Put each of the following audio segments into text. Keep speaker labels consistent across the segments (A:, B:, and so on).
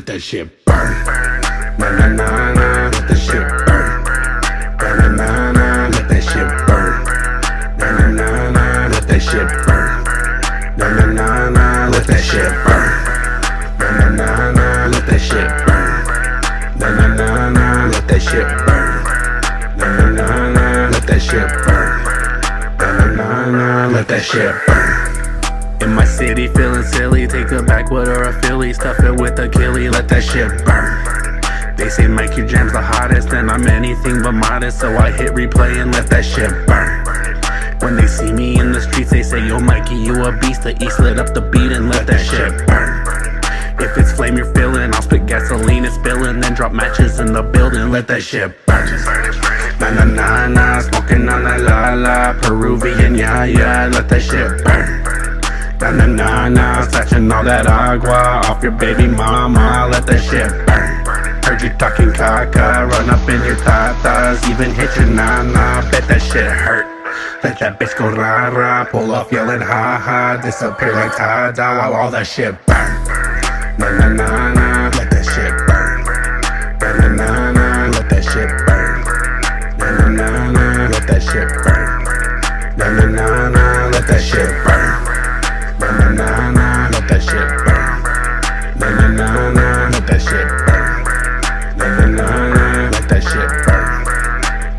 A: let that shit burn. Na na na na, let that shit burn. Na na na na, let that shit burn. Na na na na, let that shit burn. Na na na na, let that shit burn. Na na na na, let that shit burn. Na na na na, let that shit burn. Na na na na, let that shit burn. Na na na na, let that shit burn. In my city, feeling silly, take a backwood or a Philly, stuff it with a killie, let that shit burn. They say Mike, your jam's the hottest, and I'm anything but modest, so I hit replay and let that shit burn. When they see me in the streets, they say, yo Mikey, you a beast. The East lit up the beat and let that shit burn. If it's flame you're feeling, I'll spit gasoline and spilling, then drop matches in the building, let that shit burn. Na na na na, smoking on that la la, Peruvian yeah yeah, let that shit burn. Na na na na, snatching all that agua off your baby mama, let that shit burn. Heard you talking caca, run up in your tatas, even hit your nana, bet that shit hurt. Let that bitch go rah-rah, pull off yelling ha-ha, disappear like ta-da while all that shit burn. Na na na na, let that shit burn. Na na na na, let that shit burn. Na na na na, let that shit burn. Na na na na, let that shit burn. Na na na na, let that shit burn. Na na na na, let that shit burn. Na na na na, let that shit burn.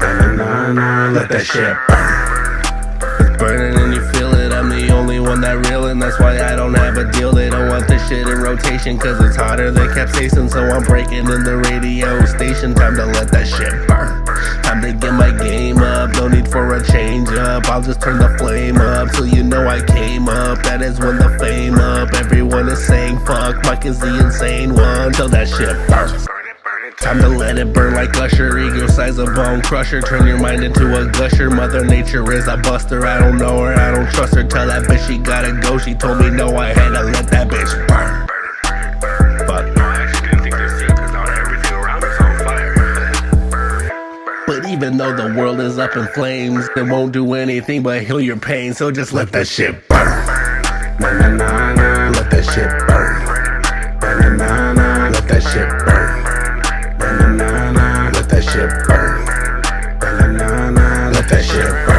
A: Na na na na, let that shit burn. It's burning and you feel it, I'm the only one that reelin', that's why I don't have a deal. They don't want this shit in rotation, cause it's hotter than capsaicin, so I'm breaking in the radio station. Time to let that shit burn. Time to get my game up, no need for a change up. I'll just turn the flame up, so you know I came up. That is when the fame up, everyone is saying fuck, Mike is the insane one, till that shit burns. Time to let it burn like Usher, ego size a bone crusher, turn your mind into a gusher. Mother nature is a buster, I don't know her, I don't trust her. Tell that bitch she gotta go, she told me no, I had to let that bitch burn. Fuck. But even though the world is up in flames, it won't do anything but heal your pain, so just let that shit burn. Na na na na, let that shit burn. Na na na na, let that shit burn. Na na na na, let that shit burn. Na na na na, let that shit burn.